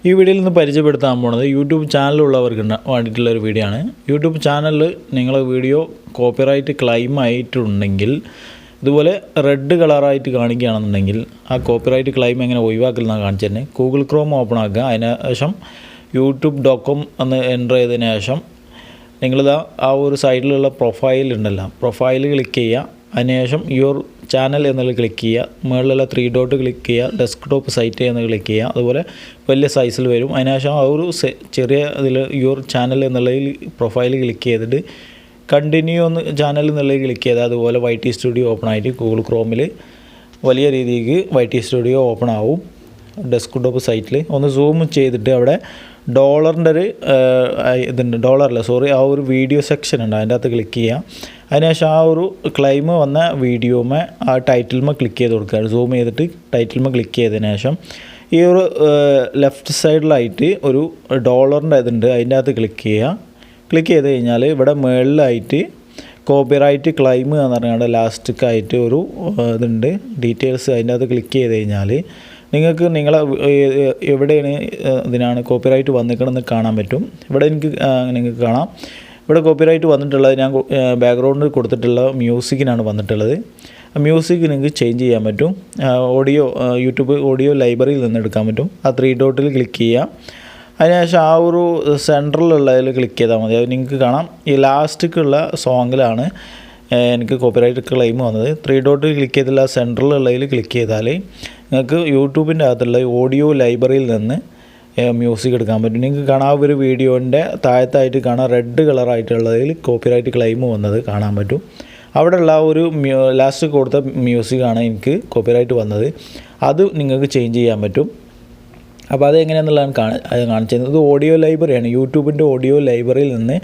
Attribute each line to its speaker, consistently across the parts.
Speaker 1: ഈ വീഡിയോയിൽ നിന്ന് പരിചയപ്പെടുത്താൻ പോകുന്നത് യൂട്യൂബ് ചാനലുള്ളവർക്ക് വേണ്ടിയിട്ടുള്ളൊരു വീഡിയോ ആണ്. യൂട്യൂബ് ചാനലിൽ നിങ്ങളെ വീഡിയോ കോപ്പിറൈറ്റ് ക്ലെയിം ആയിട്ടുണ്ടെങ്കിൽ ഇതുപോലെ റെഡ് കളറായിട്ട് കാണിക്കുകയാണെന്നുണ്ടെങ്കിൽ ആ കോപ്പിറൈറ്റ് ക്ലെയിം എങ്ങനെ ഒഴിവാക്കലെന്നാണ് കാണിച്ചു തന്നെ. ഗൂഗിൾ ക്രോം ഓപ്പൺ ആക്കുക. അതിന് ശേഷം youtube.com എന്ന് എൻ്റർ ചെയ്തതിന് ശേഷം നിങ്ങളിതാ ആ ഒരു സൈഡിലുള്ള പ്രൊഫൈൽ ഉണ്ടല്ലോ, പ്രൊഫൈൽ ക്ലിക്ക് ചെയ്യുക. അതിനുശേഷം യുവർ ചാനൽ എന്നുള്ളത് ക്ലിക്ക് ചെയ്യുക. മുകളിലുള്ള 3 ഡോട്ട് ക്ലിക്ക് ചെയ്യുക. ഡെസ്ക്ടോപ്പ് സൈറ്റ് എന്ന് ക്ലിക്ക് ചെയ്യുക. അതുപോലെ വലിയ സൈസിൽ വരും. അതിനുശേഷം ആ ഒരു ചെറിയ ഇതിൽ യുവർ ചാനൽ എന്നുള്ളതിൽ പ്രൊഫൈൽ ക്ലിക്ക് ചെയ്തിട്ട് കണ്ടിന്യൂ ഒന്ന് ചാനൽ എന്നുള്ളത് ക്ലിക്ക് ചെയ്താൽ അതുപോലെ YT സ്റ്റുഡിയോ ഓപ്പൺ ആയിട്ട് ഗൂഗിൾ ക്രോമിൽ വലിയ രീതിക്ക് YT സ്റ്റുഡിയോ ഓപ്പൺ ആവും. ഡെസ്ക്ടോപ്പ് സൈറ്റിൽ ഒന്ന് സൂം ചെയ്തിട്ട് അവിടെ ഡോളറിൻ്റെ ഒരു ഇതുണ്ട്, ഡോളറല്ല സോറി, ആ ഒരു വീഡിയോ സെക്ഷൻ ഉണ്ട്, അതിൻ്റെ അകത്ത് ക്ലിക്ക് ചെയ്യുക. അതിനുശേഷം ആ ഒരു ക്ലെയിം വന്ന വീഡിയോമേ ആ ടൈറ്റിൽമേ ക്ലിക്ക് ചെയ്ത് കൊടുക്കുക. സൂം ചെയ്തിട്ട് ടൈറ്റിൽമേ ക്ലിക്ക് ചെയ്തതിന് ശേഷം ഈ ഒരു ലെഫ്റ്റ് സൈഡിലായിട്ട് ഒരു ഡോളറിൻ്റെ ഇതുണ്ട്, അതിൻ്റെ അകത്ത് ക്ലിക്ക് ചെയ്യുക. ക്ലിക്ക് ചെയ്ത് കഴിഞ്ഞാൽ ഇവിടെ മുകളിലായിട്ട് കോപ്പിറൈറ്റ് ക്ലെയിം എന്ന് പറഞ്ഞാൽ ലാസ്റ്റിക്കായിട്ട് ഒരു ഇതുണ്ട്, ഡീറ്റെയിൽസ്. അതിൻ്റെ അകത്ത് ക്ലിക്ക് ചെയ്ത് കഴിഞ്ഞാൽ നിങ്ങൾക്ക് നിങ്ങളെ എവിടെയാണ് ഇതിനാണ് കോപ്പിറൈറ്റ് വന്നിക്കണമെന്ന് കാണാൻ പറ്റും. ഇവിടെ നിങ്ങൾക്ക് കാണാം, ഇവിടെ കോപ്പിറൈറ്റ് വന്നിട്ടുള്ളത് ഞാൻ ബാക്ക്ഗ്രൗണ്ടിൽ കൊടുത്തിട്ടുള്ള മ്യൂസിക്കിനാണ് വന്നിട്ടുള്ളത്. മ്യൂസിക് നിങ്ങൾക്ക് ചേഞ്ച് ചെയ്യാൻ പറ്റും. ഓഡിയോ യൂട്യൂബ് ഓഡിയോ ലൈബ്രറിയിൽ നിന്ന് എടുക്കാൻ പറ്റും. ആ 3 ഡോട്ടിൽ ക്ലിക്ക് ചെയ്യുക. അതിനുശേഷം ആ ഒരു സെൻറ്ററിലുള്ളതിൽ ക്ലിക്ക് ചെയ്താൽ മതി. അത് നിങ്ങൾക്ക് കാണാം ഈ ലാസ്റ്റിക്കുള്ള സോങ്ങിലാണ് എനിക്ക് കോപ്പിറൈറ്റ് ക്ലെയിം വന്നത്. 3 ഡോട്ട് ക്ലിക്ക് ചെയ്തില്ല, സെൻറ്ററിലുള്ളതിൽ ക്ലിക്ക് ചെയ്താൽ നിങ്ങൾക്ക് യൂട്യൂബിൻ്റെ അകത്തുള്ള ഓഡിയോ ലൈബ്രറിയിൽ നിന്ന് മ്യൂസിക് എടുക്കാൻ പറ്റും. നിങ്ങൾക്ക് കാണാൻ ഒരു വീഡിയോൻ്റെ താഴത്തായിട്ട് കാണാൻ റെഡ് കളറായിട്ടുള്ളതിൽ കോപ്പിറൈറ്റ് ക്ലെയിം വന്നത് കാണാൻ പറ്റും. അവിടെയുള്ള ഒരു ലാസ്റ്റ് കൊടുത്ത മ്യൂസിക്കാണ് എനിക്ക് കോപ്പിറൈറ്റ് വന്നത്. അത് നിങ്ങൾക്ക് ചേഞ്ച് ചെയ്യാൻ പറ്റും. അപ്പോൾ അത് എങ്ങനെയാണെന്നുള്ളതാണ് കാണിച്ചത്. ഇത് ഓഡിയോ ലൈബ്രറിയാണ്. യൂട്യൂബിൻ്റെ ഓഡിയോ ലൈബ്രറിയിൽ നിന്ന്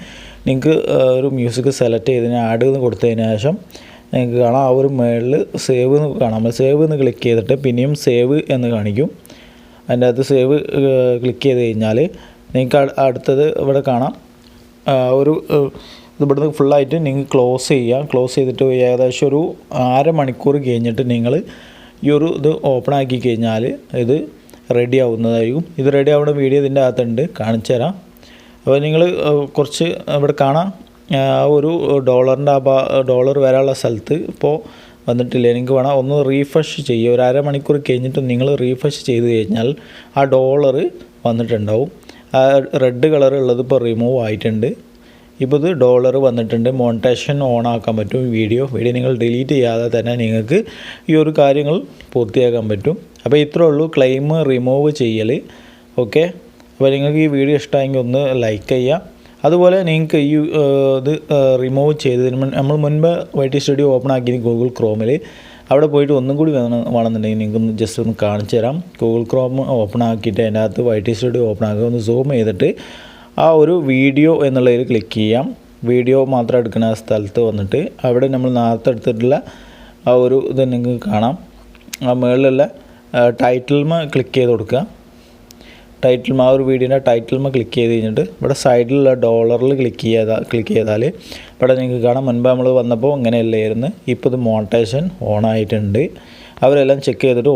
Speaker 1: നിങ്ങൾക്ക് ഒരു മ്യൂസിക് സെലക്ട് ചെയ്തതിന് ആഡ് എന്ന് കൊടുത്തതിന് ശേഷം നിങ്ങൾക്ക് കാണാം ആ ഒരു മുകളിൽ സേവ് എന്ന് കാണാം. സേവ് എന്ന് ക്ലിക്ക് ചെയ്തിട്ട് പിന്നെയും സേവ് എന്ന് കാണിക്കും. അതിൻ്റെ അകത്ത് സേവ് ക്ലിക്ക് ചെയ്ത് കഴിഞ്ഞാൽ നിങ്ങൾക്ക് അടുത്തത് ഇവിടെ കാണാം ഒരു ഇത് ഇവിടുന്ന് ഫുള്ളായിട്ട് നിങ്ങൾ ക്ലോസ് ചെയ്യുക. ക്ലോസ് ചെയ്തിട്ട് ഏകദേശം ഒരു 1/2 മണിക്കൂർ കഴിഞ്ഞിട്ട് നിങ്ങൾ ഈ ഒരു ഇത് ഓപ്പൺ ആക്കി കഴിഞ്ഞാൽ ഇത് റെഡി ആവുന്നതായിരിക്കും. ഇത് റെഡി ആവുന്ന വീഡിയോ ഇതിൻ്റെ അകത്തുണ്ട്, കാണിച്ചു തരാം. അപ്പോൾ നിങ്ങൾ കുറച്ച് ഇവിടെ കാണാം ആ ഒരു ഡോളറിൻ്റെ ഡോളർ വരാനുള്ള സ്ഥലത്ത് ഇപ്പോൾ വന്നിട്ടില്ല. എനിക്ക് വേണം ഒന്ന് റീഫ്രഷ് ചെയ്യുക. ഒരു 1/2 മണിക്കൂർ കഴിഞ്ഞിട്ട് നിങ്ങൾ റീഫ്രഷ് ചെയ്ത് കഴിഞ്ഞാൽ ആ ഡോളർ വന്നിട്ടുണ്ടാവും. ആ റെഡ് കളർ ഉള്ളത് ഇപ്പോൾ റിമൂവ് ആയിട്ടുണ്ട്. ഇപ്പോൾ ഇത് ഡോളർ വന്നിട്ടുണ്ട്. മോണിറ്റൈസേഷൻ ഓൺ ആക്കാൻ പറ്റും. വീഡിയോ നിങ്ങൾ ഡിലീറ്റ് ചെയ്യാതെ തന്നെ നിങ്ങൾക്ക് ഈ ഒരു കാര്യങ്ങൾ പൂർത്തിയാക്കാൻ പറ്റും. അപ്പോൾ ഇത്രേ ഉള്ളൂ ക്ലെയിം റിമൂവ് ചെയ്യൽ. ഓക്കെ, അപ്പോൾ നിങ്ങൾക്ക് ഈ വീഡിയോ ഇഷ്ടമായെങ്കിൽ ഒന്ന് ലൈക്ക് ചെയ്യുക. അതുപോലെ നിങ്ങൾക്ക് ഈ ഇത് റിമൂവ് ചെയ്തതിന് നമ്മൾ മുൻപ് YT സ്റ്റുഡിയോ ഓപ്പൺ ആക്കി ഗൂഗിൾ ക്രോമിൽ അവിടെ പോയിട്ട് ഒന്നും കൂടി വേണമെന്നുണ്ടെങ്കിൽ നിങ്ങൾക്ക് ജസ്റ്റ് ഒന്ന് കാണിച്ചു തരാം. ഗൂഗിൾ ക്രോം ഓപ്പൺ ആക്കിയിട്ട് അതിൻ്റെ അകത്ത് YT സ്റ്റുഡിയോ ഓപ്പൺ ആക്കുക. ഒന്ന് സൂം ചെയ്തിട്ട് ആ ഒരു വീഡിയോ എന്നുള്ളതിൽ ക്ലിക്ക് ചെയ്യാം. വീഡിയോ മാത്രം എടുക്കുന്ന സ്ഥലത്ത് വന്നിട്ട് അവിടെ നമ്മൾ നേരത്തെ എടുത്തിട്ടുള്ള ആ ഒരു ഇത് നിങ്ങൾക്ക് കാണാം. ആ മുകളിലുള്ള ടൈറ്റിൽമ ക്ലിക്ക് ചെയ്ത് കൊടുക്കുക. ടൈറ്റിൽമ ആ ഒരു വീഡിയോൻ്റെ ടൈറ്റിൽമ ക്ലിക്ക് ചെയ്ത് കഴിഞ്ഞിട്ട് ഇവിടെ സൈഡിലുള്ള ഡോളറിൽ ക്ലിക്ക് ചെയ്താൽ ഇവിടെ നിങ്ങൾക്ക് കാണാം മുൻപ് നമ്മൾ വന്നപ്പോൾ ഇങ്ങനെയല്ലായിരുന്നു. ഇപ്പോൾ ഇത് മോണിറ്റൈസേഷൻ ഓൺ ആയിട്ടുണ്ട്. അവരെല്ലാം ചെക്ക് ചെയ്തിട്ട്